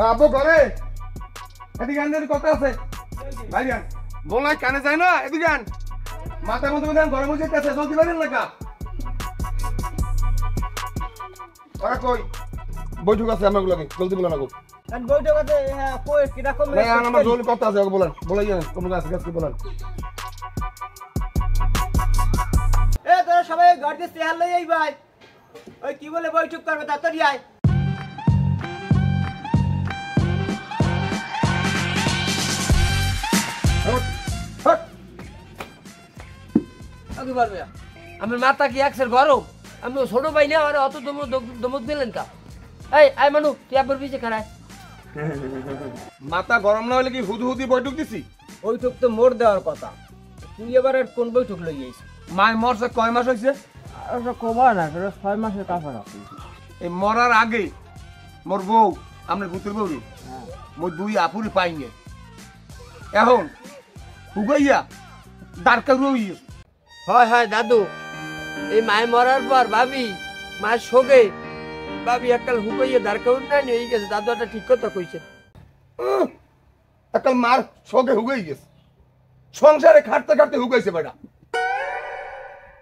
আব্বু ঘরে এদিকে আন কথা আছে ভাই আন বলাই কানে যায় না এদিকে আন মাথার মধ্যে মধ্যে ঘরে বসে আছে জলদি বাইরেন লাগা ওরা কই বৈঠক আছে আমার গুলো জলদি বলেন আগো বৈঠক আছে কই কিটা কম না আমার জলদি কথা আছে আগো বলেন বলাই যান কোন কাছে কাছে বলেন এ তোরা সবাই ঘর দিয়ে চেয়ার লই আই ভাই ওই কি বলে বৈঠক করবে তাড়াতাড়ি আয় আমার মাথা কি একসের গরম আমি ছোট ভাই না আর অত দমক দিলেন কা এই আয় মানু তুই আবার পিছে খারায় মাথা গরম না হলে কি হুদু হুদি বৈঠক দিছি বৈঠক তো মোর দেওয়ার কথা তুই এবার কোন বৈঠক লই আইছিস মায় মরছে কয় মাস হইছে আচ্ছা কবা না 6 মাসের কাছাকাছি এই মরার আগে মোর বউ আমরা গুতুর বউ মোর দুই আপুরি পাইনি এখন হুগাইয়া দাঁড়কা রইস হয় হয় দাদু এই মায় মরার পর ভাবি মায়ের শোকে ভাবি এককাল হুকাইয়ে দাঁড় কাউন নাই হয়ে গেছে দাদু একটা ঠিক কথা কইছে একাল মার শোকে হুগাই গেছে সংসারে খাটতে খাটতে হুগাইছে বেটা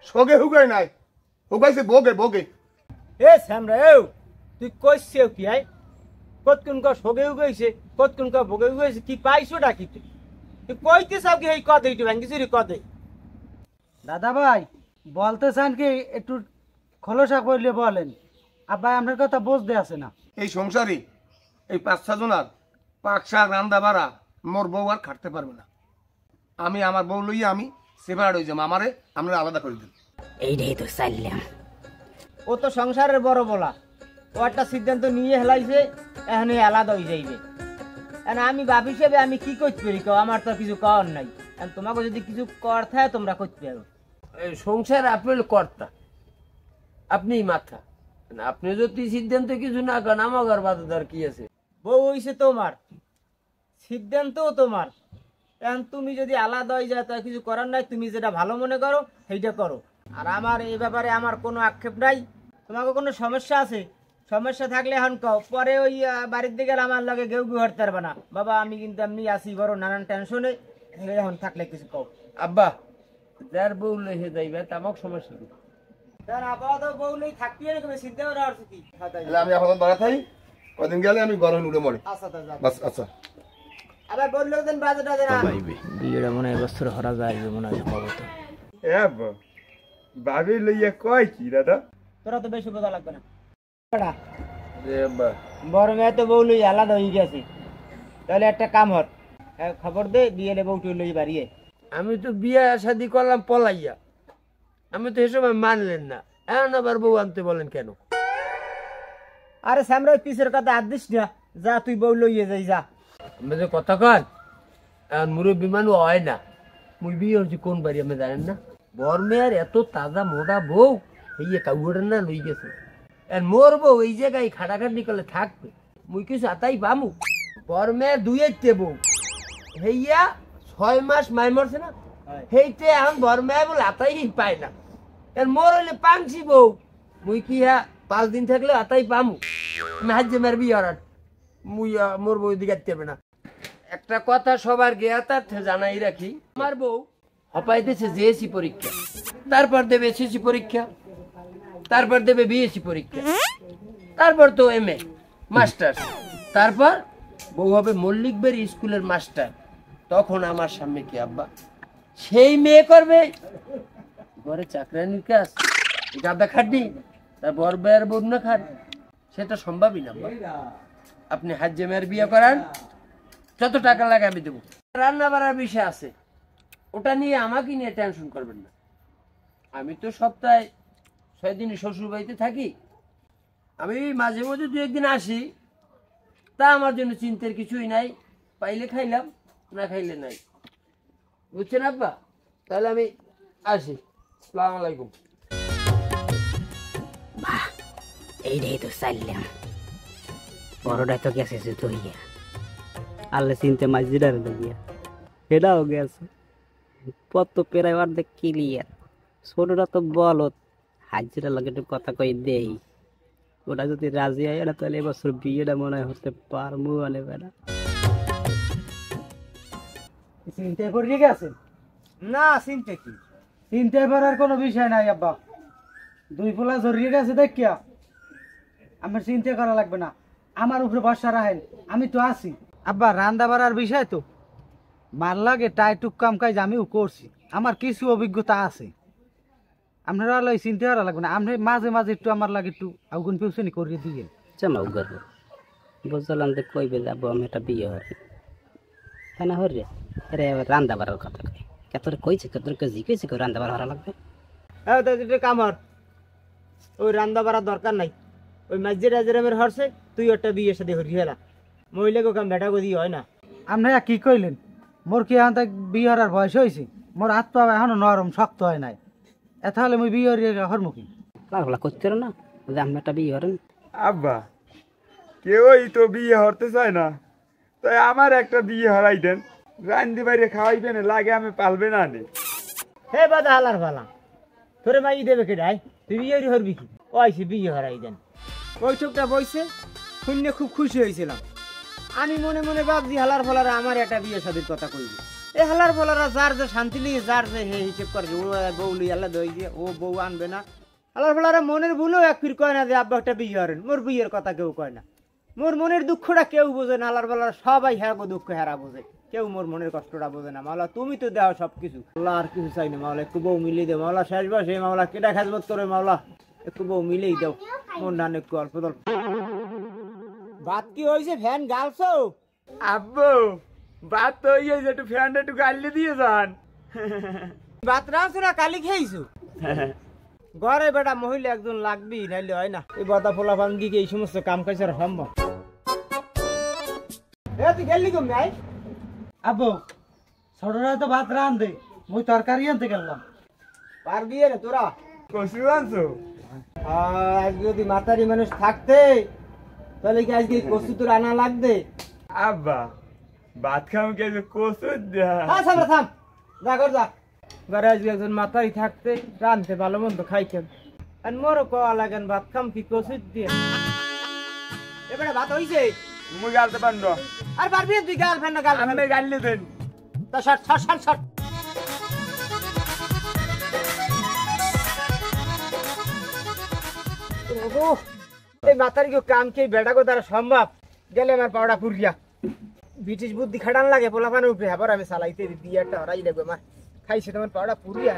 শোকে হুগাই নাই হুগাইছে বগে বগে এ শ্যামরা এও তুই কইছিস কি আই কতক্ষণ কা সগে গইছে কতক্ষণ কা ভোগে গইছে কি পাইছো ডাকি তুই তুই কইতে সব কি এই কথা এইটু ভাঙ্গিছিস রে কথা দাদা ভাই বলতে চান কি একটু খোলসা করলে বলেন আব্বা আপনার কথা বুঝতে আসে না এই সংসারে এই 5-6 জনার পাক শাক রান্দা বাড়া মোর বউ আর খাটতে পারবে না আমি আমার বউ লইয়া আমি সেপারেট হয়ে যাবো আমারে আমরা আলাদা করে দিন এইটাই তো চাইলাম ও তো সংসারের বড় বলা ও একটা সিদ্ধান্ত নিয়ে হেলাইছে এখন আলাদা হয়ে যাইবে এখন আমি বাপ হিসেবে আমি কি করতে পারি কও আমার তো কিছু করার নাই এখন তোমাকে যদি কিছু কর থাকে তোমরা করতে পারো সংসার আপনি কর্তা আপনিই মাথা আপনি যদি সিদ্ধান্ত কিছু না করেন আমার বাধাদার কি আছে বউ হইছে তোমার সিদ্ধান্তও তোমার এখন তুমি যদি আলাদা হয়ে যায় তা কিছু করার নাই তুমি যেটা ভালো মনে করো সেইটা করো আর আমার এই ব্যাপারে আমার কোনো আক্ষেপ নাই তোমাকে কোনো সমস্যা আছে সমস্যা থাকলে এখন কও পরে ওই বাড়ির দিকে আমার লগে গেউ গেউ হতে পারবে না বাবা আমি কিন্তু এমনি আসি বড় নানান টেনশনে এখন থাকলে কিছু কও আব্বা যার বউ লেহে যাইবে তামাক সমস্যা নেই তার আপাতত বউ নেই থাকতে তুমি চিন্তা করে আর কি তাহলে আমি আপাতত বাড়া থাই কদিন গেলে আমি গরম উড়ে মরে আচ্ছা তা যাও বাস আচ্ছা আবার বললো দেন বাজেটা দেন বিয়েটা মনে হয় বছর হরা যায় মনে হয় সম্ভবত এ ভাবি লইয়া কয় কি দাদা তোরা তো বেশি বোঝা লাগবে না বা বড় মেয়ে তো বউ লই আলাদা হয়ে গেছে তাহলে একটা কাম হর খবর দে বিয়ে বউটি লই বাড়িয়ে আমি তো বিয়ে শাদি করলাম পলাইয়া আমি তো এসব মানলেন না এখন আবার বউ আনতে বলেন কেন আরে সামরা পিসের কথা আর দিস না যা তুই বউ লইয়ে যাই যা আমি যে কথা কন এখন মুরব্বী মানুষ হয় না মুই বিয়ে হচ্ছে কোন বাড়ি আমি জানেন না বর মেয়ের এত তাজা মোটা বউ এই কাউড়ের না লই গেছে আর মোর বউ এই জায়গায় খাটাখাটি করলে থাকবে মুই কিছু আতাই পামু বর মেয়ের দুইতে বউ হেইয়া 6 মাস মাই মরছে না হেইতে এখন বর মেয়ে বলে আতাই পায় না আর মোর হইলে পাংছি বউ মুই কি 5 দিন থাকলে আতাই পামু আমি হাজ্যে মারবি আর মুই মোর বউ দিকে যাবে না একটা কথা সবার জ্ঞাতার্থে জানাই রাখি আমার বউ হপাইতেছে জেএসসি পরীক্ষা তারপর দেবে এসএসসি পরীক্ষা তারপর দেবে বিএসসি পরীক্ষা তারপর তো এমএ মাস্টার তারপর বউ হবে মল্লিকবেরি স্কুলের মাস্টার তখন আমার সামনে কি আব্বা সেই মেয়ে করবে ঘরে চাকরানির কাজ গাদা খাটনি তার বর বেয়ার বন্যা খাট সেটা সম্ভবই না আপনি হাজ্জে মেয়ের বিয়ে করান যত টাকা লাগে আমি দেবো রান্না বাড়ার বিষয় আছে ওটা নিয়ে আমাকে নিয়ে টেনশন করবেন না আমি তো সপ্তাহে 6 দিন শ্বশুর বাড়িতে থাকি আমি মাঝে মধ্যে 2-1 দিন আসি তা আমার জন্য চিন্তার কিছুই নাই পাইলে খাইলাম না খাইলে নাই বুঝছেন আব্বা তাহলে আমি আসি আসসালামু আলাইকুম বাহ এইটাই তো চাইলাম বড়টা তো গেছে তো হইয়া আল্লাহ চিনতে মাঝিটার গিয়া এটাও গেছে পথ তো পেরাই অর্ধেক ক্লিয়ার ছোটটা তো বলত হাজিরা লাগে একটু কথা কই দেই ওটা যদি রাজি হয় না তাহলে এবছর বিয়েটা মনে হয় হতে পারবো মানে বেটা। চিন্তা করিয়ে গেছেন? না চিন্তা কি, চিন্তা করার কোনো বিষয় নাই আব্বা, দুই পোলা জড়িয়ে গেছে দেখিয়া আমার চিন্তা করা লাগবে না, আমার উপরে ভরসা রাখেন, আমি তো আছি। আব্বা রান্না বাড়ার বিষয় তো মার লাগে তাই টুক কাম কাজ আমিও করছি, আমার কিছু অভিজ্ঞতা আছে, আপনারা লই চিন্তা করা লাগবে না, আপনি মাঝে মাঝে একটু আমার লাগে একটু আগুন পিউসনি করিয়ে দিয়ে জামাও গর্ব বুঝলাম যে কইবে যাবো আমি একটা বিয়ে হরি হ্যাঁ না হরি রে রান্দা বাড়ার কথা কই কেতরে কইছে কেতরে জিজ্ঞেস করে রান্দা বাড়া লাগবে। হ্যাঁ তো এটা কামর, ওই রান্দা বাড়ার দরকার নাই, ওই মসজিদ আজরামের হরছে তুই ওটা বিয়ে সাথে হরি হেলা, মহিলাকে কাম বেটা গদি হয় না। আপনারা কি কইলেন? মোর কি এখন তাক বিয়ে হওয়ার বয়স হয়েছে? মোর হাত পা এখনো নরম শক্ত হয় নাই, এ তাহলে আমি বিয়ে হরমুখী পাগলা করতে না যে আমি একটা বিয়ে হরেন। আব্বা কেউই তো বিয়ে হতে চায় না, তাই আমার একটা বিয়ে হরাই দেন, রান্দি বাইরে খাওয়াইবেন লাগে আমি পালবে না নে। হে বাদা হালার ভালা, তোরে মাই দেবে কে ডাই, তুই বিয়ে হরবি কি? ও আইসি বিয়ে হরাই দেন। বৈঠকটা বইছে শুনে খুব খুশি হয়েছিলাম, আমি মনে মনে ভাবছি হালার ফলারা আমার একটা বিয়ে শাদীর কথা কইবে। এই হালার ফলারা যার যে শান্তি লিয়ে যার যে হে হিসেব করে ও বউ লিয়ে আল্লাহ দই দিয়ে ও বউ আনবে না, হালার ফলারা মনের ভুলেও এক ফির কয় না যে আব্বা একটা বিয়ে হরেন, মোর বিয়ের কথা কেউ কয় না, মোর মনের দুঃখটা কেউ বোঝে না, হালার ফলারা সবাই হ্যাগো দুঃখ হেরা বোঝে, কেউ মোর মনের কষ্টটা বোঝে না। মাওলা তুমি তো দেও সব কিছু, মাওলা আর কিছু চাই না, মাওলা একটু বউ মিলিয়ে দেও, মাওলা শেষ বয়সে মাওলা কেটা খেজমত করে, মাওলা একটু বউ মিলেই দাও, মোর নান একটু অল্প অল্প। ভাত কি হয়েছে ফ্যান গালছো? আব্বু বাদ তো ইয়ে একটু ফ্যানটা একটু গালিয়ে দিয়ে যান। ভাত রাঁধছো না কালি খেয়েছো? ঘরে বেটা মহিলা একজন লাগবি, নাইলে হয় না, এই বদা ফোলা ফান দিকে এই সমস্ত কাম কাজ করা সম্ভব। তুই গেলি কম নাই? আব্বু ছোটরা তো ভাত রান্ধে, মুই তরকারি আনতে গেলাম। পারবি রে তোরা? কসু আনছো? আজকে যদি মাতারি মানুষ থাকতে তাহলে কি আজকে কচু তোর আনা লাগবে? আব্বা ভাত খাম কে কসু থাম থাম, যা কর যা, ঘরে আজকে একজন মাতারি থাকতে রানতে ভালো মন্দ খাইতেন, আর মোরও কওয়া লাগেন ভাত খাম কি কচু দিয়ে। এবারে ভাত হইছে? মুই গালতে পারলো আর পারবি তুই গাল ফেন না গাল ফেন, আমি গালিয়ে দেন। তা শর্ট শর্ট শর্ট শর্ট। এই মাতারি কেউ কাম কি বেটা কো দ্বারা সম্ভব? গেলে আমার পাওড়া পুরিয়া ব্রিটিশ বুদ্ধি খাটান লাগে পোলাপানের উপরে, আবার আমি চালাইতে বিয়েটা হরাই লাগবে আমার, খাইছে তোমার পাওড়া পুরিয়া।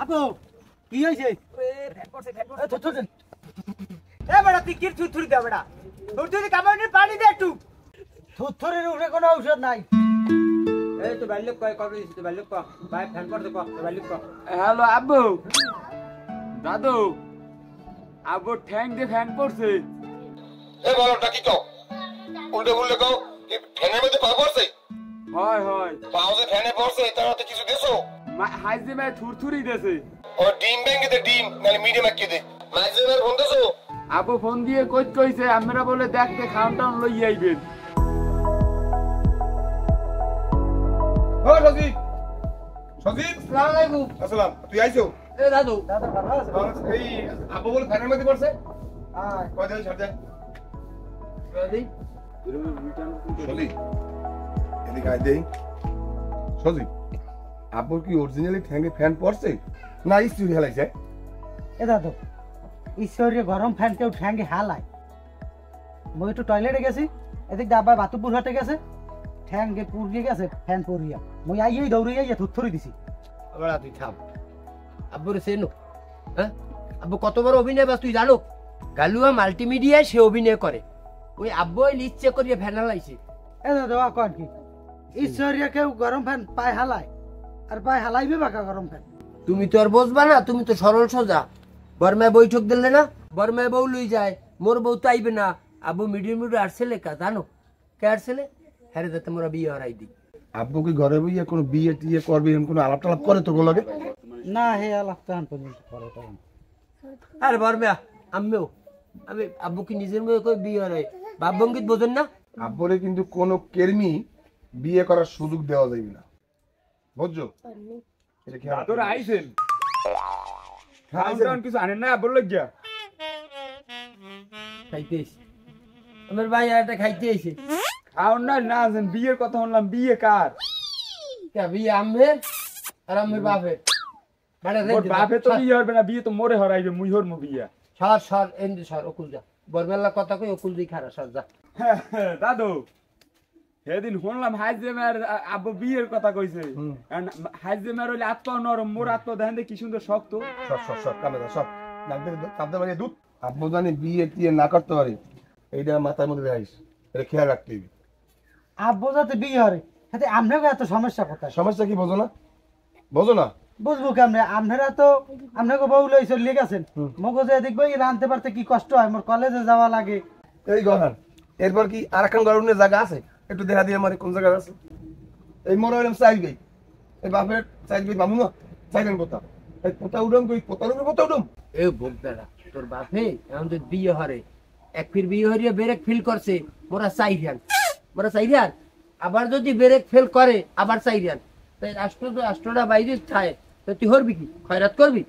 আব্বু কি হয়েছে? এ বেটা তুই কি থুরথুরি দে বেটা, থুরথুরি কামানি পানি দে একটু। থুতথুরির উপরে কোনো ঔষধ নাই। এই তো বাল্যক কয় কবে দিছিস, তো বাল্যক ক ভাই ফ্যান করতে ক, তো বাল্যক ক। হ্যালো আব্বু, দাদু আব্বু ঠ্যাং দিয়ে ফ্যান পড়ছে। এ বলটা কি কও? উল্টে উল্টে কও, কি ফ্যানের মধ্যে পা পড়ছে? হয় হয় পাও যে ফ্যানে পড়ছে তারতে কিছু দেছো? হাইজে মাই থুরথুরি দেছে। ও ডিম ব্যাংকে দে, ডিম নালে মিডিয়াম আঁকিয়ে দে। মাইজের ফোন দেছো? আব্বু ফোন দিয়ে কইছে আমরা বলে দেখতে খাওন টাউন লই আইবেন। ও সজীব, সজীব আসসালামু আলাইকুম। আসসালাম, তুই আইছো? এ দাদু দাদা ভালো আছে? এই আব্বু বলে ফ্যানের মধ্যে পড়ছে? হ্যাঁ কয় দিন ছাড় দে। দাদি সজীব এদিকে আয় দেই। সজীব আব্বুর কি অরিজিনালি ঠ্যাঙ্গে ফ্যান পড়ছে না ইস্ত্রি হেলাইছে? এ দাদু ঈশ্বরের গরম ফ্যান কেউ ঠ্যাঙ্গে হালায়? মই একটু টয়লেটে গেছি, এদিক দিয়ে আব্বা বাতুপুর হাটে গেছে, ঠ্যাঙ্গে পুড়িয়ে গেছে ফ্যান পড়িয়া, মই আইয়েই দৌড়ে আইয়া থুরথুরি দিছি। বেড়া তুই থাম, আব্বুর চেনো? হ্যাঁ আব্বু কত বড় অভিনয় বাস তুই জানো? গালুয়া মাল্টিমিডিয়ায় সে অভিনয় করে, ওই আব্বু ইচ্ছে করিয়ে ফ্যান হালাইছে। এ দাদু কন কি ঈশ্বরিয়া কেউ গরম ফ্যান পায়ে হালায়? আর পায়ে হালাইবে বাকা গরম ফ্যান? তুমি তো আর বসবা না, তুমি তো সরল সোজা। বর্মায় বৈঠক দিলে না, বর্মায় বউ লই যায়, মোর বউ তো আইবে না। আব্বু মিডিয়াম আসছিলে কা জানো কে আসছিলে? হ্যাঁ যাতে মোরা বিয়ে হরাই দিই। আব্বু কি ঘরে বইয়া কোনো বিয়ে টিয়ে করবে এরকম কোনো আলাপ টালাপ করে তোর লগে? না হে আলাপ তখন পর্যন্ত করে তখন। আরে বর্মা আমিও আমি আব্বু কি নিজের মেয়ে কই বিয়ে হরাই? বাপ বঙ্গীত বোঝেন না? আব্বরে কিন্তু কোনো কেরমি বিয়ে করার সুযোগ দেওয়া যাবে না, বুঝছো? এটা কি দাদুরা আইছেন খাওন টাউন কিছু আনেন না আব্বুর লজ্জা? খাইতে এসে আমার ভাই একটা খাইতে এসে খাওন না না জান বিয়ের কথা শুনলাম বিয়ে কার কে বিয়ে আমের আর আমের বাপের মানে মোর বাপে তো বিয়ে হবে না বিয়ে তো মোরে হরাইবে মুই হরমু বিয়া সর সর এমনি সর অকুল যা বরবেলা কথা কই অকুল দিই খারা সর যা দাদু সেদিন শুনলাম হাইজেমার আব্বু বিয়ের কথা কইছে হাইজেমার হইলে আত্মা নরম মোর আত্মা দেখেন কি সুন্দর শক্ত সব সব সব কামে সব কামতে পারি দুধ আব্বু জানি বিয়ে টিয়ে না করতে পারি এইটা মাথার মধ্যে রাখিস এটা খেয়াল রাখতে হবে আব্বু যাতে বিয়ে হরে হাতে আপনাকে এত সমস্যা কোথায় সমস্যা কি বোঝো না বোঝো না বুঝবো কেমনে আপনারা তো আপনাকে বউ লই চলে গেছেন মগজে দেখবো এই রানতে পারতে কি কষ্ট হয় মোর কলেজে যাওয়া লাগে এই গহান এরপর কি আর একখান গরমের জায়গা আছে একটু দেখা দিয়ে আমার কোন জায়গা আছে এই মনে হইলাম চাইল গই এই বাপের চাইল গই বামু না চাইলেন কোথা এই পোতা উডম কই পোতার উপরে পোতা উডম এ ভোগদারা তোর বাপে এখন যদি বিয়ে হরে এক ফির বিয়ে হরিয়ে ব্রেক ফিল করছে মোরা চাইরিয়ান আবার যদি ব্রেক ফেল করে আবার চাইরিয়ান তাই রাষ্ট্রটা বাইরে থাকে তো তুই হরবি কি খয়রাত করবি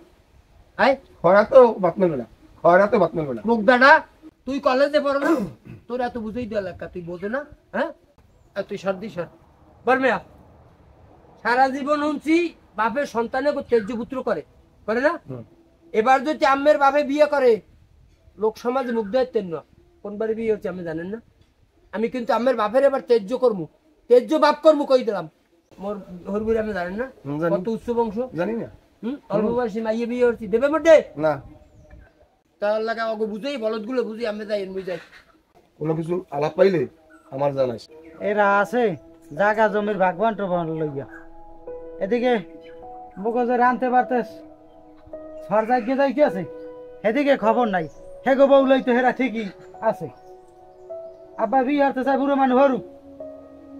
আয় খরা তো বাত মেলবে না খরা তো বাত মেলবে না ভোগদারা তুই কলেজে পড়ো না তোর এত বুঝেই দেওয়া লাগা তুই বোঝো না হ্যাঁ আর তুই সর্দি সর বলমেয়া সারা জীবন শুনছি বাপের সন্তানে তেজ্য পুত্র করে না এবার যদি আম্মের বাপে বিয়ে করে লোক সমাজে মুগ্ধ হতেন না কোন বাড়ি বিয়ে হচ্ছে আপনি জানেন না আমি কিন্তু আম্মের বাপের এবার তেজ্য বাপ করবো কই দিলাম মোর হরবুরি আপনি জানেন না জানি। কত উচ্চ বংশ জানি না অল্প বয়সী মাইয়ে বিয়ে হচ্ছে দেবে মধ্যে না তার লাগা অগো বুঝেই বলদগুলো বুঝি আমি যাই এর যাই কোনো কিছু আলাপ পাইলে আমার জানাইস এরা আছে জাগা জমির ভাগবান টোবান লইয়া এদিকে মগজে রানতে পারতেস সরজাই গে যাই কি আছে এদিকে খবর নাই হেগো বউ লইতে হেরা ঠিকই আছে আব্বা বিয়ে হতে চাই বুড়ো মানুষ হরু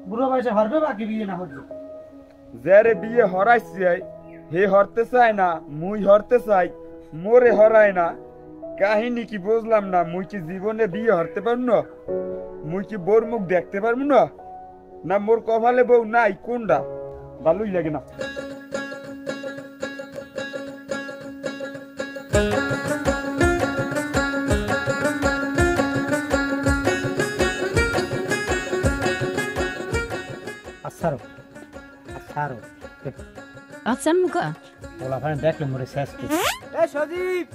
বুড়ো বয়সে হরবে বাকি বিয়ে না হরবে যারে বিয়ে হরাইছে হে হরতে চায় না মুই হরতে চাই মোরে হরায় না কাহিনী কি বুঝলাম না মুই কি জীবনে বিয়ে হরতে পারব না মুই কি বোর মুখ দেখতে পারবো না না মোর কপালে বউ নাই কোনটা ভালোই লাগে না আচ্ছারো আচ্ছারো আচ্ছা মুখা ওলা ভাই দেখলে মরে শেষ কি এ সজীব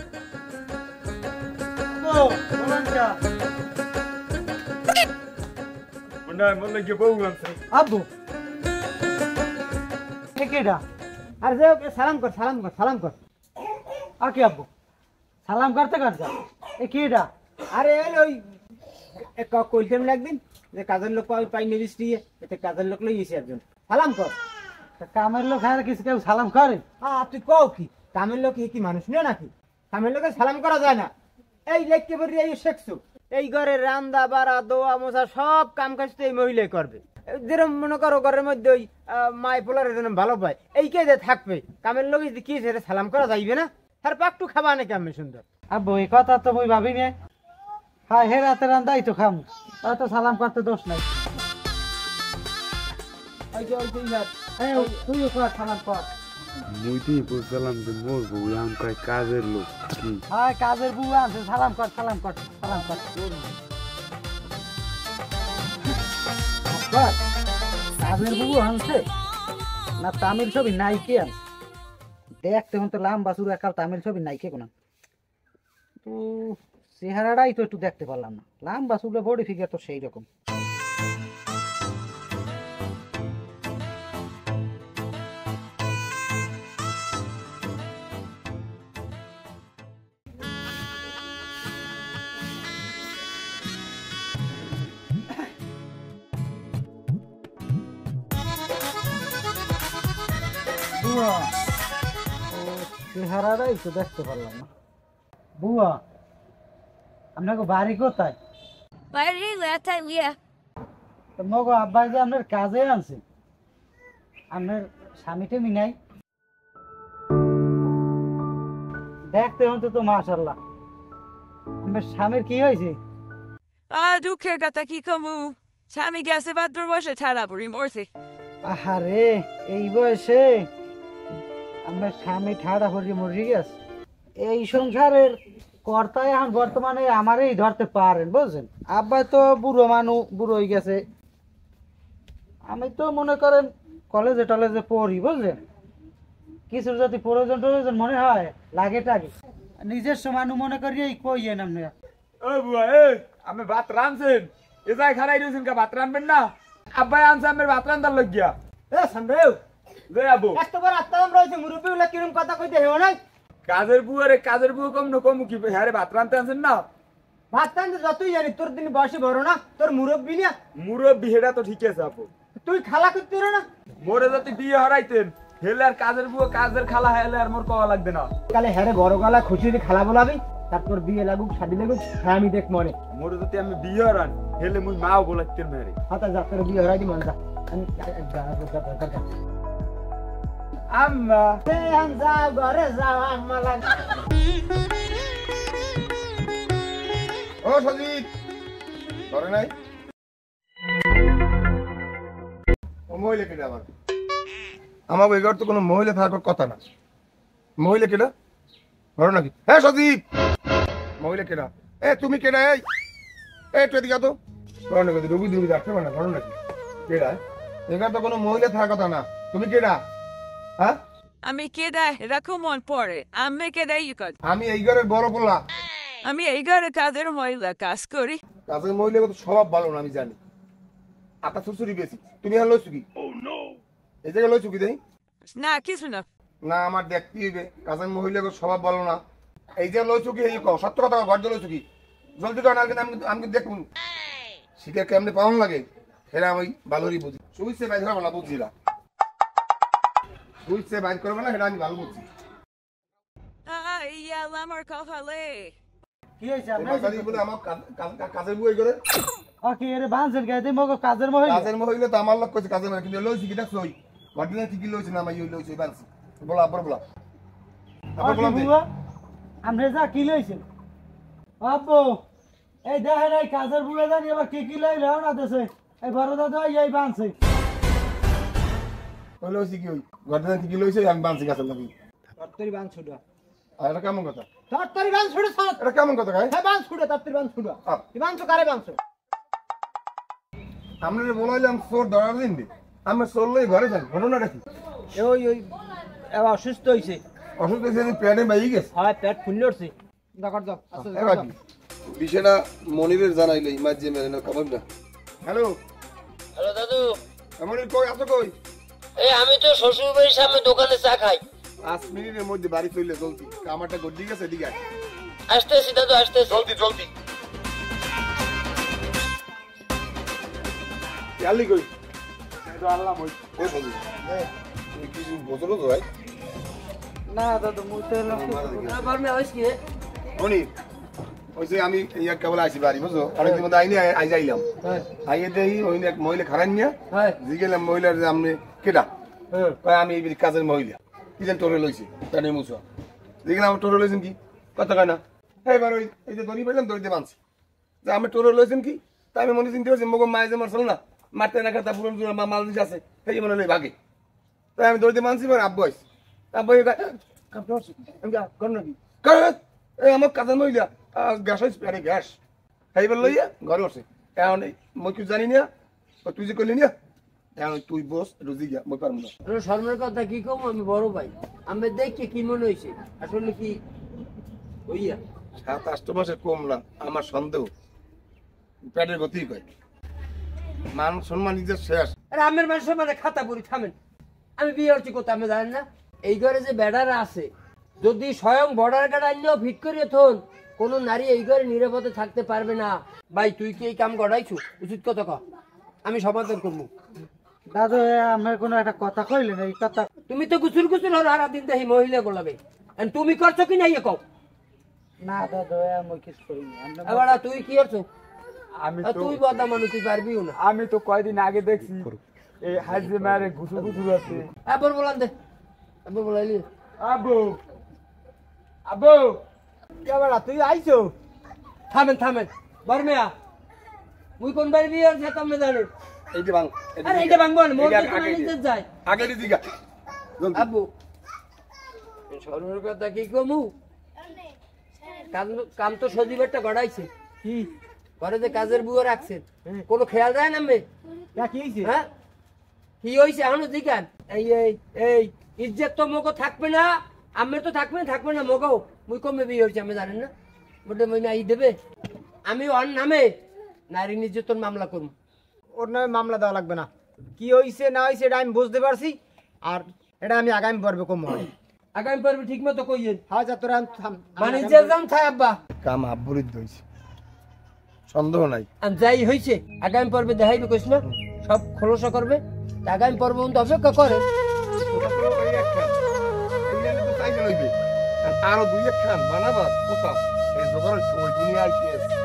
না মোর লাগে বউ আনছে আব্বু কেডা আর যে ওকে সালাম কর আকি আব্বু সালাম করতে করতে এ কেডা আরে ওই কইলাম না একদিন যে কাজের লোক পাই নিবিস দিয়ে এতে কাজের লোক লই এসে একজন সালাম কর তা কামের লোক আর কিছু কেউ সালাম করে তুই কও কি কামের লোক কি মানুষ নিয়ে নাকি কামের লোকে সালাম করা যায় না এই লেখকে বলি এই শেখছো এই ঘরে রান্দা বাড়া দোয়া মোছা সব কাম কাজ তো এই মহিলাই করবে যেরকম মনে করো ঘরের মধ্যে ওই মাই পোলার যেন ভালো পায় এই কে যে থাকবে কামের লোক কি সেটা সালাম করা যাইবে না তার পাকটু খাবা নাকি আমি সুন্দর আব্বু এই কথা তো মুই ভাবি নে হ্যাঁ হে রাতে রান্দাই তো খাম তা তো সালাম করতে দোষ নাই তুইও কর সালাম কর মুই তো বুঝলাম যে মোর বউ আমকার কাজের লোক কি হ্যাঁ কাজের বুয়া আছে সালাম কর কাজের বুয়া আনছে না তামিল ছবি নাইকে আনছে দেখতে হন তো লাম্বা চুল একাল তামিল ছবি নাইকে কোন তো চেহারাটাই তো একটু দেখতে পারলাম না লাম্বা চুলে বডি ফিগার তো সেই রকম বুয়া ও চেহারাটাই তো দেখতে পারলাম না বুয়া আপনাকে বাড়ি কোথায় বাইরে লেটাই লিয়া তো মগো আব্বা যে আপনার কাজে আনছে আপনার স্বামীটা মিনাই দেখতে হতো তো মাশাল্লাহ আপনার স্বামীর কি হয়েছে দুঃখের কথা কি কমু স্বামী গেছে ভাদ্র বসে ছাড়া পড়ি মরছে আহারে এই বয়সে আমার স্বামী ঠাড়া পড়ে মরে গেছে এই সংসারের কর্তায় এখন বর্তমানে আমারই ধরতে পারেন বুঝছেন। আব্বাই তো বুড়ো মানুষ, বুড়ো হয়ে গেছে। আমি তো মনে করেন কলেজে টলেজে পড়ি বুঝলেন, কিছু যদি প্রয়োজন মনে হয় লাগে টাগে নিজস্ব মানুষ মনে করি এই কইয়েন আপনি। ও বুয়া আমি ভাত রাঁধছেন এ যাই খারাই দিয়েছেন কা ভাত রাঁধবেন না আব্বাই আনছে আমার ভাত রাঁধার লাগিয়া এ সামরেও দে আবু এত বড় আত্মাম রয়েছে মুরব্বী গুলা কিরম কথা কইতে হেও নাই। কাজের বুয়ারে কাজের বুয়া কম না কম কি হ্যাঁ রে ভাত রাঁধতে আনছেন না ভাত টানতে যতই জানি তোর দিন বয়সে বড় না, তোর মুরব্বী না, মুরব্বি হেটা তো ঠিক আছে আপু তুই খালা করতে না। মোরে যদি বিয়ে হরাইতেন হেলে আর কাজের বুয়া কাজের খালা হেলে আর মোর কওয়া লাগবে না। কালে হ্যাঁ গরো গলা খুশি খালা বলাবি, তারপর বিয়ে লাগুক শাদি লাগুক হ্যাঁ আমি দেখ মনে মোরে যদি আমি বিয়ে হরান হেলে মুই মাও বলাইতেন মেরে হাতা যা তোর বিয়ে হরাই দি মন যা আম্মা যাও ঘরে যাও আম্মা লাগে। ও সজিত ঘরে নাই? ও মহিলা কেটা আমার? আমার ওই ঘর তো কোনো মহিলা থাকার কথা না। মহিলা কেটা ঘর নাকি? হ্যাঁ সজিত মহিলা কেটা? এ তুমি কেটা? এই তুই এদিকে তো ঘর নাকি রবি দুবি রাখতে পারে না ঘর নাকি? কেটা এখানে তো কোনো মহিলা থাকার কথা না। তুমি কেটা? হ্যাঁ আমি কেডা রাখো মন পড়ে আমি কেডা ইউকাজ আমি এই ঘরের বড় পোলা। আমি এই ঘরে কাজের মহিলা কাজ করি। কাজের মহিলা কত স্বভাব ভালো না আমি জানি। আটা শ্বশুরি বেশি। তুমি আর লইছো কি? এই জায়গায় লইছো কি দেখি? না কিছু না না আমার দেখতে হইবে কাজের মহিলা স্বভাব ভালো না। এই যে লইছো কি এই কও সত্য কথা ঘর লইছো কি? জলদি কর না আমি দেখুন শিখে কেমনে পাওয়ান লাগে সেটা আমি ভালোই বুঝি। সুইচে বাইর করবো না বুঝছি না, সুইচে বাইর করবো না সেটা আমি ভালো বুঝছি। ইয়া আমার কপালে কি হয়েছে এবার খালি বলে আমার কাজের বই করে কি এর বাঁধছেন গাইতে মগো কাজের মহিলা? কাজের মহিলা তো আমার লোক কইছে কাজের মহিলা কিন্তু লইছি কি দেখছো ঘটনা ঠিকই লইছে না আমি লইছি বানছি বলা আবার বলা আবার বলা বুয়া আমরা যা কি লইছেন আপু এই দেখেন এই কাজের বুয়া জানি আবার কি লই রাও না দেশে এই বড় দাদা এই বাঁধছে ওই লইছি কি ওই ঘটনা ঠিকই লইছে আমি বানছি কাজের লাগি। তরতরি বান ছুড়া, আর এটা কেমন কথা? তরতরি বান ছুড়ে সব এটা কেমন কথা গাই? হ্যাঁ বান ছুড়ে তরতরি বান ছুড়া তুই বানছো কারে বানছো? আমরা বলাইলাম চোর ধরার দিন দি আমরা চোর লই ঘরে যাই ঘটনাটা কি? ওই ওই অসুস্থ হইছে, অসুস্থ হয়েছে পেটে বাইয়ে গেছে। হয় পেট ফুলে উঠছে। দেখর দাও এবার কি বিষয়টা মনিরের জানাইলে মাঝে মেরে না খবর না। হ্যালো হ্যালো দাদু, মনির কই আছো কই? এই আমি তো শ্বশুর বাড়ির সামনে দোকানে চা খাই। 5 মিনিটের মধ্যে বাড়ি চলে জলদি আমারটা গড্ডি গেছে দিকে আসতেছি দাদু আসতেছি। জলদি জলদি ইয়ালি কই এটা আল্লাহ মই কই বলি তুই কিছু বোঝলো তো ভাই? না দাদু মুই তো বারমে আইস কি মনির ওই যে আমি ইয়া কেবল আইছি বাড়ি বুঝছো অনেকদিন মধ্যে আইনি আই যাইলাম আইয়ে দেই ওই এক মহিলা খারাপ নিয়ে জিগেলাম মহিলার যে আমি কেডা আমি এই কাজের মহিলা কি যেন টোরে লইছি তাই মুছো জিগেলাম টোরে লইছেন কি কথা কয় না এবার ওই এই যে দড়ি পাইলাম দড়িতে বাঁধছি যে আমি টোরে লইছেন কি তাই আমি মনে চিন্তা করছি মগো মায়ে যে মারছিল না মারতে না খাতা পুরন মাল দিছে আছে সেই মনে লই ভাগে তাই আমি দড়িতে বাঁধছি মানে আব্বু আইস আব্বু আমি কর নাকি এই আমার কাজের মহিলা গ্যাস হয়েছে পেটে গ্যাস এইবার লইয়া ঘরে উঠছে এখন মই কিছু জানি না তুই যে করলি না এখন তুই বস রুজি গিয়া মই পারবো না। শর্মের কথা কি কম আমি বড় ভাই আমি দেখি কি মনে হয়েছে আসলে কি হইয়া 7-8 মাসের কম না আমার সন্দেহ পেটের গতি কয় মান সম্মান নিজের শেষ। আরে আমের মানুষের মানে খাতা পড়ি থামেন, আমি বিয়ে হচ্ছি কোথায় আমি জানেন না? এই ঘরে যে বেড়ারা আছে যদি স্বয়ং বর্ডার গার্ড আনলেও ফিট করিয়ে থন কোনো নারী এই ঘরে নিরাপদে থাকতে পারবে না। ভাই তুই কি এই কাম গড়াইছু? উচিত কথা কহ, আমি সমাধান করবো। দাদু আমার কোনো একটা কথা কইলেন এই কথা? তুমি তো গুছুর গুছুর হলো সারা দিন দেখি মহিলা গোলাবে, তুমি করছো কি না ইয়ে কও? না দাদু আমি কিছু করিনি। এবার তুই কি করছো? আমি তো তুই বদা মানুষ তুই পারবিও না। আমি তো কয়দিন আগে দেখছি এই হাজে মারে ঘুষু ঘুষু আছে। এবার বলান দে, এবার বলাইলি আবু আবু কেবলা তুই আইছো? থামেন থামেন বর্মিয়া মুই কোন বাড়ি বিয়ে হচ্ছে তুমি জানো? এই যে বাং আরে এইটা ভাঙবো না, মন তো নিতে যায়। আগে দিগা আব্বু শরমের কথা কি কমু? কাম তো সজীবেরটা গড়াইছে কি ঘরে যে কাজের বুয়া রাখছেন কোনো খেয়াল দেয় না মে কি হয়েছে? হ্যাঁ কি হয়েছে এখনো জিজ্ঞান এই এই এই ইজ্জত তো মোগো থাকবে না আমি তো থাকবে না মোগো মুই কমে বিয়ে হয়েছে আমি জানেন না বটে মই নাই দেবে আমি ওর নামে নারী নির্যাতন মামলা করব ওর নামে মামলা দেওয়া লাগবে না, কি হয়েছে না হয়েছে এটা আমি বুঝতে পারছি, আর এটা আমি আগামী পর্বে কম হয়। আগামী পর্বে ঠিক মতো কইয়েন। হ্যাঁ যা তোরা থাম, বাণিজ্যের দাম থাই আব্বা কাম আব্বুরিত হইছে, সন্দেহ নাই। আর যাই হয়েছে আগামী পর্বে দেখাইবে কইস না, সব খোলসা করবে। আগামী পর্ব পর্যন্ত অপেক্ষা করে। ওটা তো ওই একখান, এই জন্য তো চাইতে লইবে। আর আরো দুই একখান বানাবার কোথাও এই জোগাড় ওই দুনিয়ায় কি আছে?